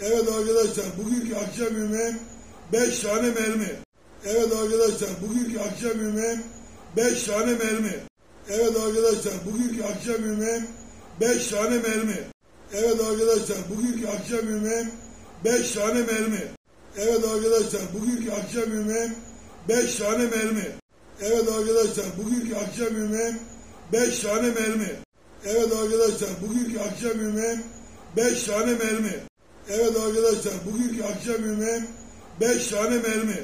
Evet arkadaşlar, bugünkü akşam yemeğim 5 tane mermi. Evet arkadaşlar, bugünkü akşam yemeğim 5 tane mermi. Evet arkadaşlar, bugünkü akşam yemeğim 5 tane mermi. Evet arkadaşlar, bugünkü akşam yemeğim 5 tane mermi. Evet arkadaşlar, bugünkü akşam yemeğim 5 tane mermi. Evet arkadaşlar, bugünkü akşam yemeğim 5 tane mermi. Evet arkadaşlar, bugünkü akşam yemeğim 5 tane mermi. Evet arkadaşlar, bugünkü akşam yemeğim 5 tane mermi.